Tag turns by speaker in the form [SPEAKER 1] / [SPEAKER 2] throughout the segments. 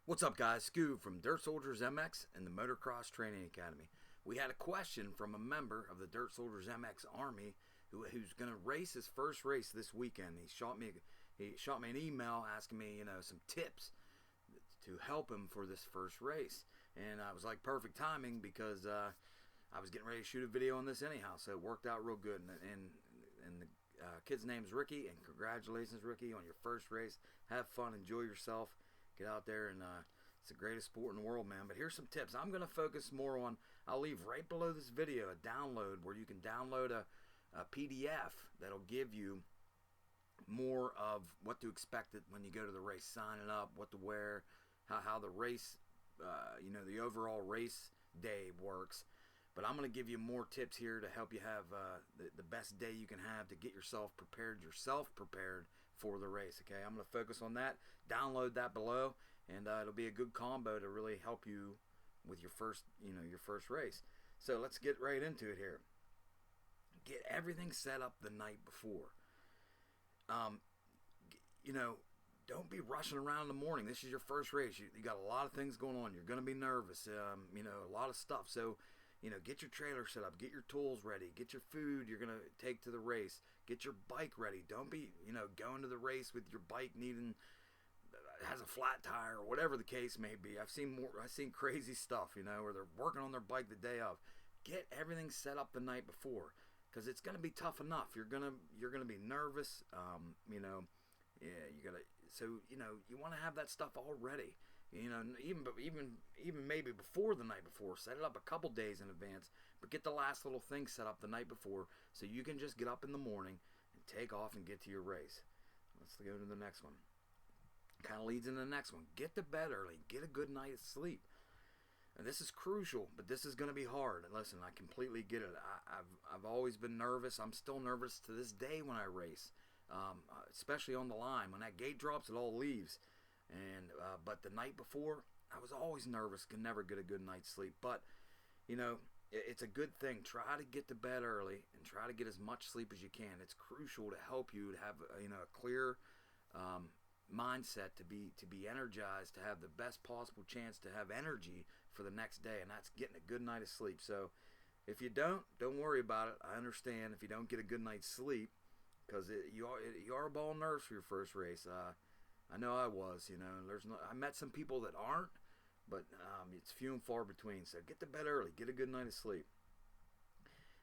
[SPEAKER 1] What's up, guys? Scoob from Dirt Soldiers MX and the Motocross Training Academy. We had a question from a member of the Dirt Soldiers MX Army who's going to race his first race this weekend. He shot me an email asking me, some tips to help him for this first race, and it was like perfect timing because I was getting ready to shoot a video on this anyhow, so it worked out real good. And the kid's name's Ricky, and congratulations, Ricky, on your first race. Have fun, enjoy yourself. Get out there, and it's the greatest sport in the world, man. But here's some tips. I'm going to focus more on, I'll leave right below this video a download where you can download a PDF that'll give you more of what to expect when you go to the race, signing up, what to wear, how the race, the overall race day works. But I'm going to give you more tips here to help you have the best day you can have to get yourself prepared for the race. Okay, I'm going to focus on that. Download that below, and it'll be a good combo to really help you with your first race. So let's get right into it here. Get everything set up the night before. Don't be rushing around in the morning. This is your first race. You got a lot of things going on. You're going to be nervous. A lot of stuff. So, get your trailer set up, get your tools ready, get your food you're going to take to the race, get your bike ready. Don't be, going to the race with your bike has a flat tire or whatever the case may be. I've seen crazy stuff, where they're working on their bike the day of. Get everything set up the night before, because it's going to be tough enough. You're going to be nervous, you want to have that stuff all ready. Even maybe before the night before, set it up a couple days in advance, but get the last little thing set up the night before so you can just get up in the morning and take off and get to your race. Let's go to the next one. Kind of leads into the next one. Get to bed early. Get a good night's sleep. And this is crucial, but this is going to be hard. And listen, I completely get it. I've always been nervous. I'm still nervous to this day when I race, especially on the line. When that gate drops, it all leaves. And but the night before, I was always nervous, could never get a good night's sleep. But it's a good thing. Try to get to bed early and try to get as much sleep as you can. It's crucial to help you to have a clear mindset, to be energized, to have the best possible chance to have energy for the next day, and that's getting a good night of sleep. So if you don't worry about it. I understand if you don't get a good night's sleep, because you are a ball of nerves for your first race. I know I was, I met some people that aren't, but it's few and far between. So get to bed early, get a good night of sleep.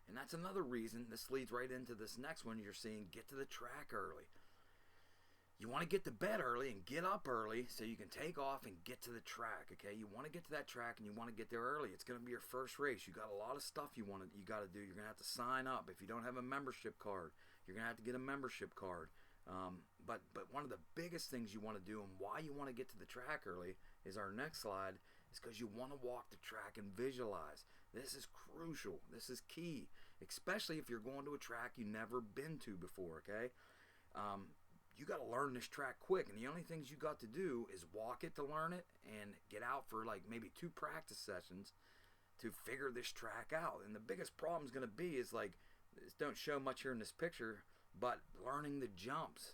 [SPEAKER 1] And that's another reason, this leads right into this next one you're seeing, get to the track early. You want to get to bed early and get up early so you can take off and get to the track, okay? You want to get to that track and you want to get there early. It's going to be your first race. You got a lot of stuff you got to do. You're going to have to sign up. If you don't have a membership card, you're going to have to get a membership card. But one of the biggest things you want to do and why you want to get to the track early is our next slide, is because you want to walk the track and visualize. This is crucial. This is key, especially if you're going to a track you've never been to before, okay? You got to learn this track quick, and the only things you got to do is walk it to learn it and get out for like maybe 2 practice sessions to figure this track out. And the biggest problem is going to be is like, this don't show much here in this picture, but learning the jumps,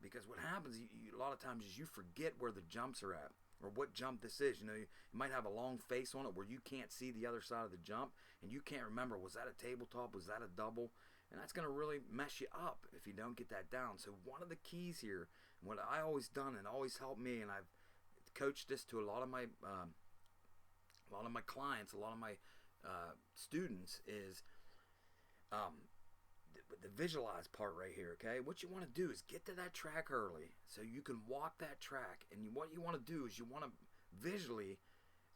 [SPEAKER 1] because what happens a lot of times is you forget where the jumps are at or what jump this is. You might have a long face on it where you can't see the other side of the jump, and you can't remember, was that a tabletop, was that a double? And that's going to really mess you up if you don't get that down. So one of the keys here, and what I always done and always helped me, and I've coached this to a lot of my clients, a lot of my students, is the visualize part right here, okay? What you want to do is get to that track early so you can walk that track. And what you want to do is you want to visually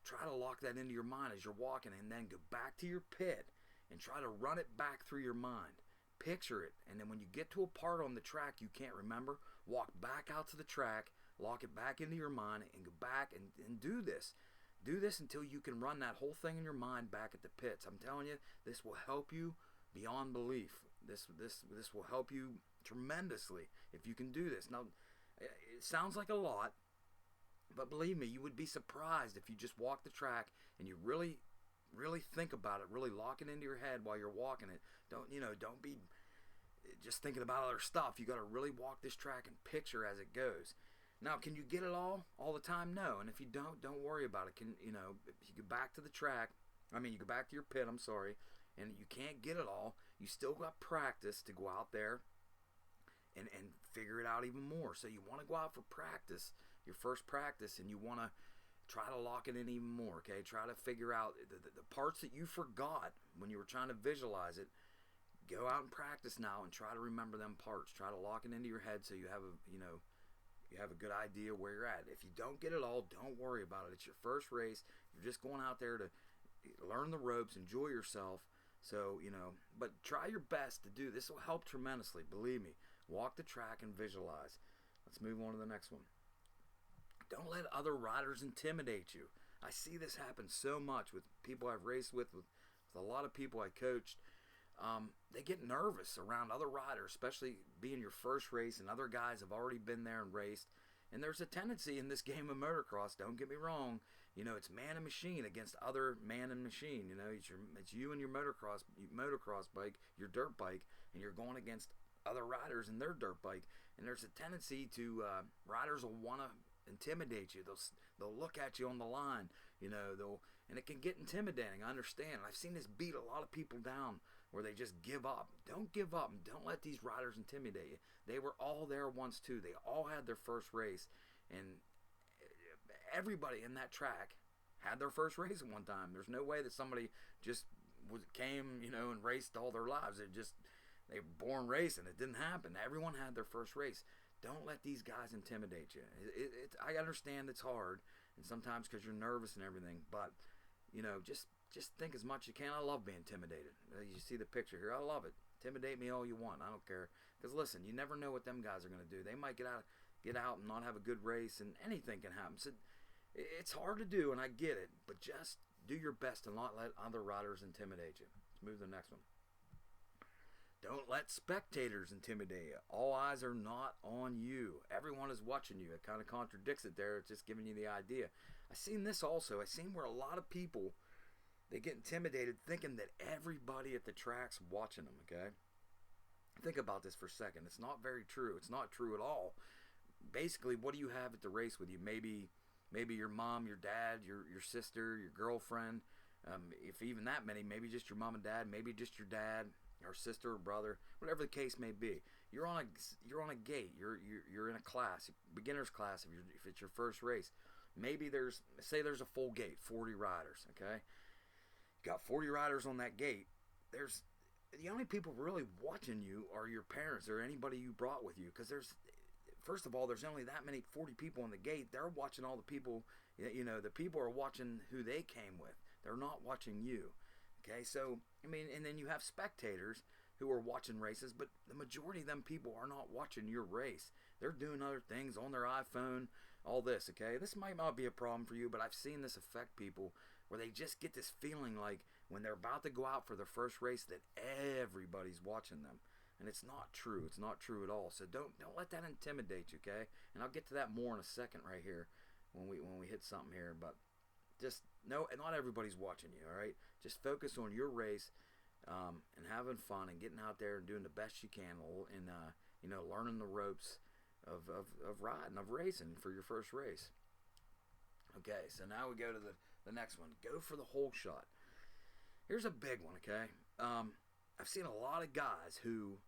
[SPEAKER 1] try to lock that into your mind as you're walking, and then go back to your pit and try to run it back through your mind. Picture it, and then when you get to a part on the track you can't remember, walk back out to the track, lock it back into your mind, and go back and do this. Do this until you can run that whole thing in your mind back at the pits. I'm telling you, this will help you beyond belief. This will help you tremendously if you can do this. Now, it sounds like a lot, but believe me, you would be surprised if you just walk the track and you really think about it, really lock it into your head while you're walking it. Don't be just thinking about other stuff. You got to really walk this track and picture as it goes. Now, can you get it all the time? No. And if you don't worry about it. If you go back to the track, you go back to your pit, I'm sorry, and you can't get it all, you still got practice to go out there and figure it out even more. So you want to go out for practice, your first practice, and you want to try to lock it in even more, okay? Try to figure out the parts that you forgot when you were trying to visualize it. Go out and practice now and try to remember them parts. Try to lock it into your head so you have you have a good idea where you're at. If you don't get it all, don't worry about it. It's your first race. You're just going out there to learn the ropes, enjoy yourself. So, but try your best to do this. Will help tremendously, believe me. Walk the track and visualize. Let's move on to the next one. Don't let other riders intimidate you. I see this happen so much with people I've raced with a lot of people I coached. They get nervous around other riders, especially being your first race, and other guys have already been there and raced. And there's a tendency in this game of motocross, don't get me wrong, it's man and machine against other man and machine. It's you and your motocross bike, your dirt bike, and you're going against other riders and their dirt bike. And there's a tendency to riders will want to intimidate you. They'll look at you on the line, and it can get intimidating. I understand. I've seen this beat a lot of people down where they just give up. Don't give up, and don't let these riders intimidate you. They were all there once too. They all had their first race, and everybody in that track had their first race at one time. There's no way that somebody just came, and raced all their lives. They were born racing. It didn't happen. Everyone had their first race. Don't let these guys intimidate you. I understand it's hard, and sometimes because you're nervous and everything, but just think as much as you can. I love being intimidated. You see the picture here. I love it. Intimidate me all you want. I don't care. Because listen, you never know what them guys are going to do. They might get out and not have a good race, and anything can happen. So it's hard to do, and I get it, but just do your best and not let other riders intimidate you. Let's move to the next one. Don't let spectators intimidate you. All eyes are not on you. Everyone is watching you. It kind of contradicts it there. It's just giving you the idea. I've seen this also. I've seen where a lot of people, they get intimidated thinking that everybody at the track's watching them, okay? Think about this for a second. It's not very true. It's not true at all. Basically, what do you have at the race with you? Maybe your mom, your dad, your sister, your girlfriend. If even that many, maybe just your mom and dad, maybe just your dad or sister or brother, whatever the case may be. You're on a gate. You're in a class, beginner's class if it's your first race. Maybe there's a full gate, 40 riders, okay? You got 40 riders on that gate. There's the only people really watching you are your parents or anybody you brought with you, because first of all, there's only that many 40 people on the gate. They're watching all the people, the people are watching who they came with. They're not watching you. Okay, so, and then you have spectators who are watching races, but the majority of them people are not watching your race. They're doing other things on their iPhone, all this, okay? This might not be a problem for you, but I've seen this affect people where they just get this feeling like when they're about to go out for their first race that everybody's watching them. And it's not true. It's not true at all. So don't let that intimidate you, okay? And I'll get to that more in a second right here when we hit something here, but just no, not everybody's watching you, all right? Just focus on your race and having fun and getting out there and doing the best you can and learning the ropes of riding, of racing for your first race. Okay, so now we go to the next one. Go for the whole shot. Here's a big one, okay? I've seen a lot of guys who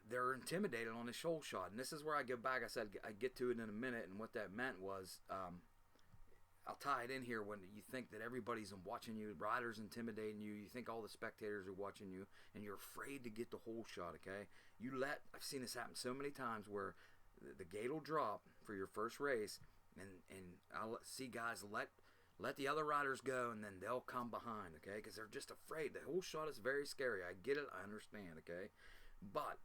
[SPEAKER 1] they're intimidated on this whole shot, and this is where I go back. I said I'd get to it in a minute, and what that meant was I'll tie it in here. When you think that everybody's watching you, riders intimidating you, you think all the spectators are watching you, and you're afraid to get the whole shot, okay? I've seen this happen so many times where the gate will drop for your first race, and I'll see guys let the other riders go, and then they'll come behind, okay? Because they're just afraid. The whole shot is very scary. I get it. I understand, okay? But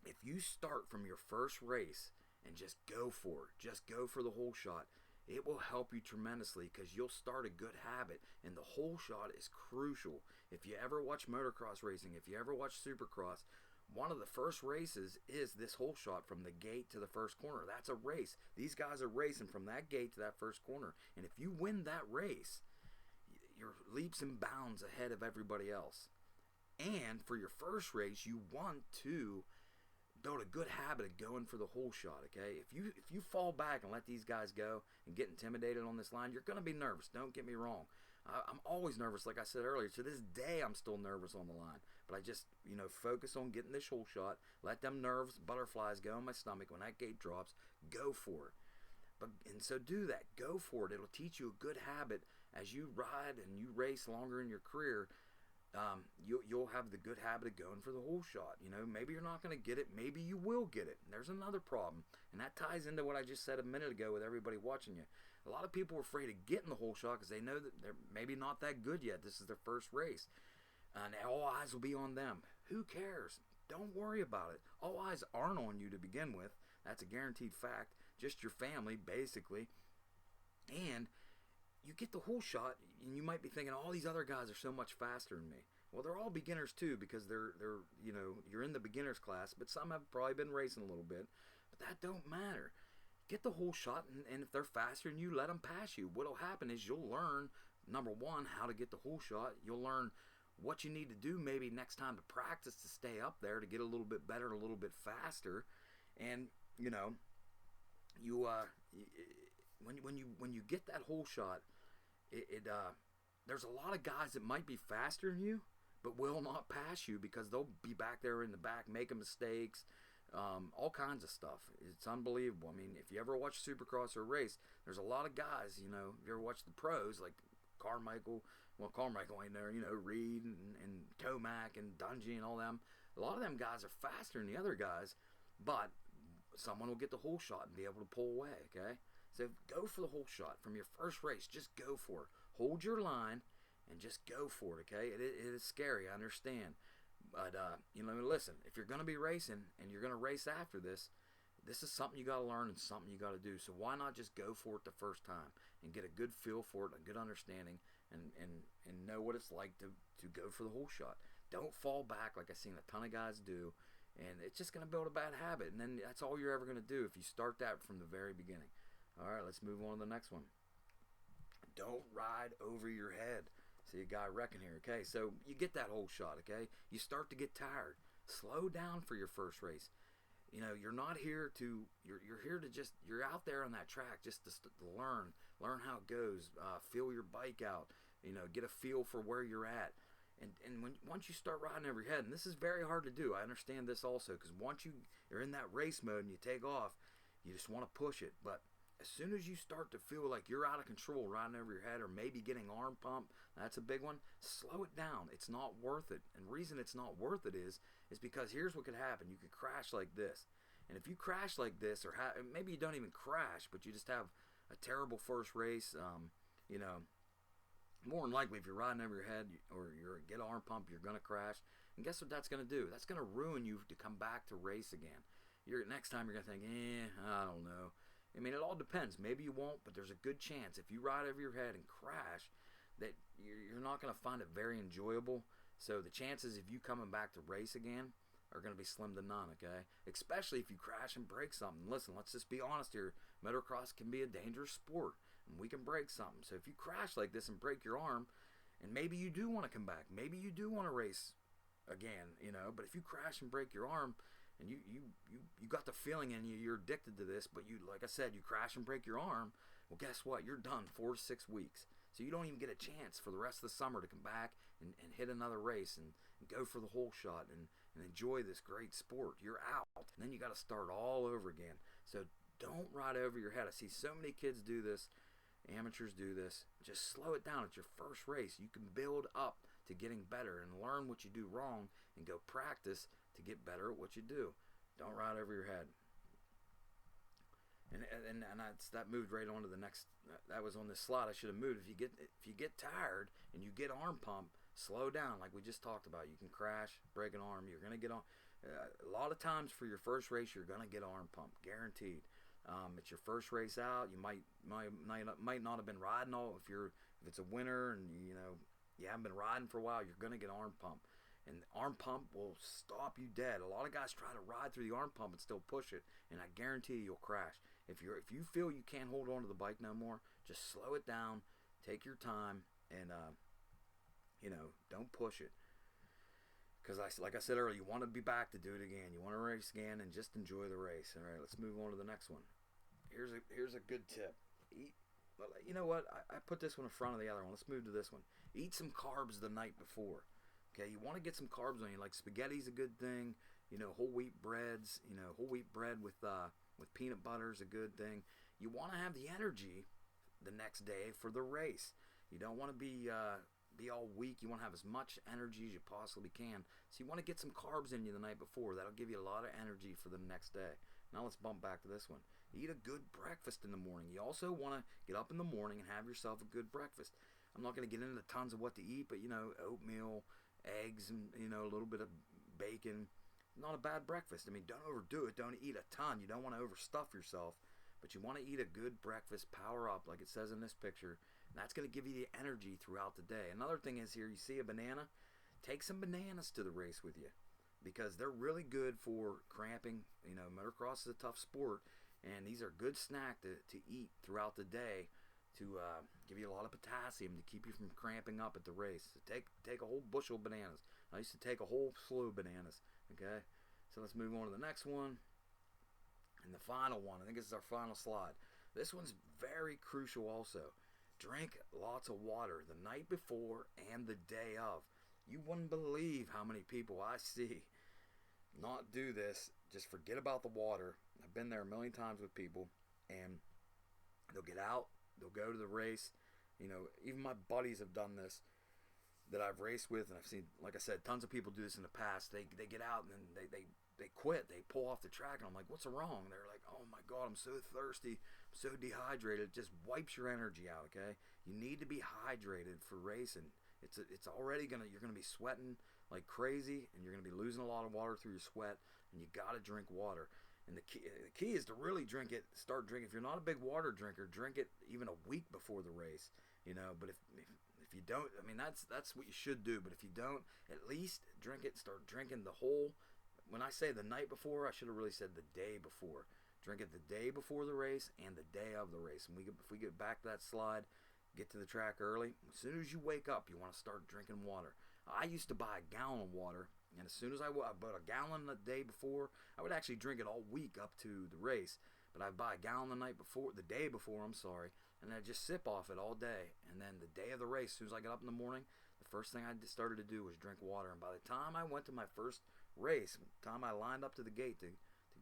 [SPEAKER 1] if you start from your first race and just go for it, just go for the whole shot, it will help you tremendously because you'll start a good habit, and the whole shot is crucial. If you ever watch motocross racing, if you ever watch supercross, one of the first races is this whole shot from the gate to the first corner. That's a race. These guys are racing from that gate to that first corner. And if you win that race, you're leaps and bounds ahead of everybody else. And for your first race, you want to build a good habit of going for the whole shot, okay? If you fall back and let these guys go and get intimidated on this line, you're going to be nervous. Don't get me wrong. I'm always nervous, like I said earlier. To this day, I'm still nervous on the line. But I just, focus on getting this whole shot. Let them nerves, butterflies go in my stomach. When that gate drops, go for it. And so do that. Go for it. It'll teach you a good habit as you ride and you race longer in your career. You'll have the good habit of going for the whole shot. Maybe you're not going to get it. Maybe you will get it. And there's another problem. And that ties into what I just said a minute ago with everybody watching you. A lot of people are afraid of getting the whole shot because they know that they're maybe not that good yet. This is their first race. And all eyes will be on them. Who cares? Don't worry about it. All eyes aren't on you to begin with. That's a guaranteed fact. Just your family, basically. And you get the whole shot, and you might be thinking, all these other guys are so much faster than me. Well, they're all beginners too, because they're you're in the beginners class, but some have probably been racing a little bit. But that don't matter. Get the whole shot, and if they're faster than you, let them pass you. What'll happen is you'll learn, number one, how to get the whole shot. You'll learn what you need to do maybe next time to practice to stay up there, to get a little bit better, a little bit faster. And when you get that whole shot, there's a lot of guys that might be faster than you, but will not pass you because they'll be back there in the back making mistakes, all kinds of stuff. It's unbelievable. I mean, if you ever watch Supercross or race, there's a lot of guys. If you ever watch the pros like Carmichael ain't there. Reed and Tomac and Dungy and all them. A lot of them guys are faster than the other guys, but someone will get the whole shot and be able to pull away. Okay. So go for the whole shot from your first race. Just go for it. Hold your line and just go for it, okay? It is scary, I understand. But, listen, if you're going to be racing and you're going to race after this is something you got to learn and something you got to do. So why not just go for it the first time and get a good feel for it, a good understanding, and know what it's like to go for the whole shot. Don't fall back like I've seen a ton of guys do, and it's just going to build a bad habit. And then that's all you're ever going to do if you start that from the very beginning. All right, let's move on to the next one. Don't ride over your head. See a guy wrecking here, okay? So you get that whole shot, okay? You start to get tired. Slow down for your first race. You're not here to, you're here to just, you're out there on that track just to learn how it goes, feel your bike out, get a feel for where you're at. And once you start riding over your head, and this is very hard to do, I understand this also, because once you're in that race mode and you take off, you just want to push it. But as soon as you start to feel like you're out of control riding over your head, or maybe getting arm pump, that's a big one, slow it down. It's not worth it. And the reason it's not worth it is because here's what could happen. You could crash like this. And if you crash like this, or maybe you don't even crash, but you just have a terrible first race, more than likely if you're riding over your head or you get arm pump, you're going to crash. And guess what that's going to do? That's going to ruin you to come back to race again. Next time you're going to think, I don't know. I mean, it all depends. Maybe you won't, but there's a good chance if you ride over your head and crash that you're not going to find it very enjoyable. So the chances of you coming back to race again are going to be slim to none, okay? Especially if you crash and break something. Listen, let's just be honest here. Motocross can be a dangerous sport, and we can break something. So if you crash like this and break your arm, and maybe you do want to come back, maybe you do want to race again, but if you crash and break your arm, and you got the feeling in you, you're addicted to this, but like I said, you crash and break your arm, well, guess what? You're done 4 to 6 weeks. So you don't even get a chance for the rest of the summer to come back and hit another race and go for the whole shot and enjoy this great sport. You're out. And then you got to start all over again. So don't ride over your head. I see so many kids do this. Amateurs do this. Just slow it down. It's your first race. You can build up to getting better and learn what you do wrong and go practice to get better at what you do. Don't ride over your head. And that moved right on to the next. That was on this slide. I should have moved. If you get tired and you get arm pump, slow down like we just talked about. You can crash, break an arm. You're gonna get on. A lot of times for your first race, you're gonna get arm pump, guaranteed. It's your first race out. You might not have been riding all. If it's a winter and you haven't been riding for a while, you're gonna get arm pump. And arm pump will stop you dead. A lot of guys try to ride through the arm pump and still push it, and I guarantee you'll crash. If you feel you can't hold on to the bike no more, just slow it down, take your time, and don't push it. because like I said earlier, you want to be back to do it again. You want to race again and just enjoy the race. All right, let's move on to the next one. Here's a good tip. You know what? I put this one in front of the other one. Let's move to this one. Eat some carbs the night before. Okay, you want to get some carbs on you. Like spaghetti's a good thing. You know, whole wheat breads. You know, whole wheat bread with peanut butter is a good thing. You want to have the energy the next day for the race. You don't want to be all weak. You want to have as much energy as you possibly can. So you want to get some carbs in you the night before. That'll give you a lot of energy for the next day. Now let's bump back to this one. Eat a good breakfast in the morning. You also want to get up in the morning and have yourself a good breakfast. I'm not going to get into tons of what to eat, but you know, oatmeal, eggs, and you know, a little bit of bacon. Not a bad breakfast. I mean, don't overdo it. Don't eat a ton. You don't want to overstuff yourself, but you want to eat a good breakfast. Power up, like it says in this picture. And that's going to give you the energy throughout the day. Another thing is here, you see a banana? Take some bananas to the race with you, because they're really good for cramping. You know, motocross is a tough sport, and these are good snack to eat throughout the day to give you a lot of potassium to keep you from cramping up at the race. So take a whole bushel of bananas. I used to take a whole slew of bananas. Okay, so let's move on to the next one. And the final one, I think this is our final slide. This one's very crucial also. Drink lots of water the night before and the day of. You wouldn't believe how many people I see not do this. Just forget about the water. I've been there a million times with people, and they'll get out, they'll go to the race. You know, even my buddies have done this that I've raced with, and I've seen, like I said, tons of people do this in the past. They get out and then they quit. They pull off the track, and I'm like, what's wrong? They're like, oh my God, I'm so thirsty, I'm so dehydrated. It just wipes your energy out. Okay, you need to be hydrated for racing. It's already you're gonna be sweating like crazy, and you're gonna be losing a lot of water through your sweat, and you gotta drink water. And the key is to really drink it. Start drinking. If you're not a big water drinker, drink it even a week before the race. You know, but if you don't, I mean, that's what you should do. But if you don't, at least drink it. Start drinking the whole. When I say the night before, I should have really said the day before. Drink it the day before the race and the day of the race. And if we get back to that slide, get to the track early. As soon as you wake up, you want to start drinking water. I used to buy a gallon of water, and as soon as I bought a gallon the day before, I would actually drink it all week up to the race. But I'd buy a gallon the day before, and I'd just sip off it all day. And then the day of the race, as soon as I got up in the morning, the first thing I started to do was drink water. And by the time I went to my first race, the time I lined up to the gate to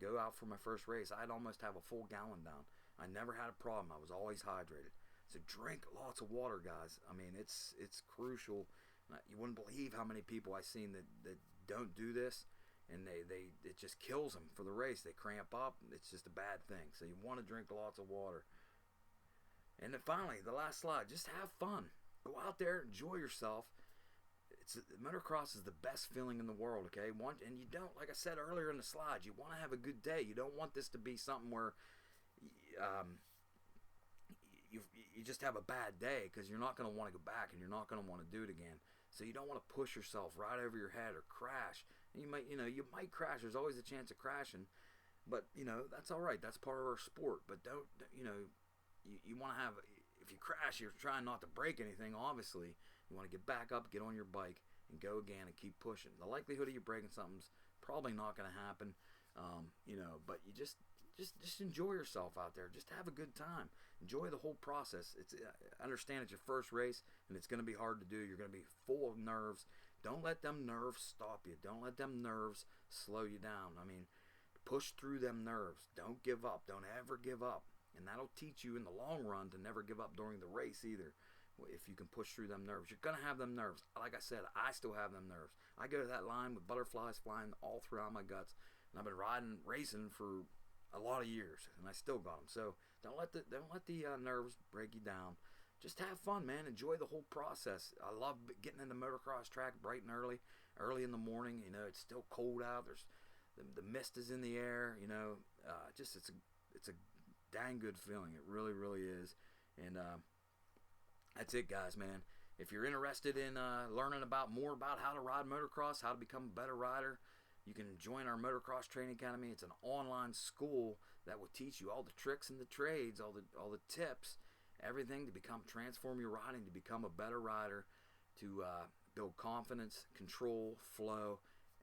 [SPEAKER 1] go out for my first race, I'd almost have a full gallon down. I never had a problem. I was always hydrated. So drink lots of water, guys. I mean, it's crucial. You wouldn't believe how many people I've seen that don't do this, and it just kills them for the race. They cramp up. It's just a bad thing. So you want to drink lots of water. And then finally, the last slide, just have fun. Go out there, enjoy yourself. Motocross is the best feeling in the world, okay? And you don't, like I said earlier in the slides, you want to have a good day. You don't want this to be something where you just have a bad day, because you're not going to want to go back and you're not going to want to do it again. So you don't want to push yourself right over your head or crash. And you might crash. There's always a chance of crashing, but that's all right. That's part of our sport. But don't you want to have, if you crash, you're trying not to break anything. Obviously, you want to get back up, get on your bike, and go again and keep pushing. The likelihood of you breaking something's probably not going to happen. But you just enjoy yourself out there. Just have a good time. Enjoy the whole process. I understand it's your first race, and it's going to be hard to do. You're going to be full of nerves. Don't let them nerves stop you. Don't let them nerves slow you down. I mean, push through them nerves. Don't give up. Don't ever give up. And that'll teach you in the long run to never give up during the race either. If you can push through them nerves, you're going to have them nerves. Like I said, I still have them nerves. I go to that line with butterflies flying all throughout my guts. And I've been racing for a lot of years, and I still got them. So don't let the nerves break you down. Just have fun, man. Enjoy the whole process. I love getting in the motocross track bright and early in the morning. It's still cold out. There's the mist is in the air. It's a dang good feeling. It really, really is. And that's it, guys, man. If you're interested in learning more about how to ride motocross, how to become a better rider, you can join our Motocross Training Academy. It's an online school that will teach you all the tricks and the trades, all the tips, everything to transform your riding, to become a better rider, to build confidence, control, flow,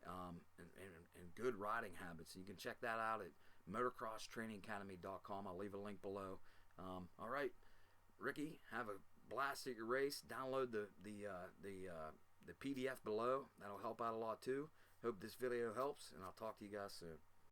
[SPEAKER 1] and good riding habits. You can check that out at motocrosstrainingacademy.com. I'll leave a link below. All right, Ricky, have a blast at your race. Download the PDF below. That'll help out a lot too. Hope this video helps, and I'll talk to you guys soon.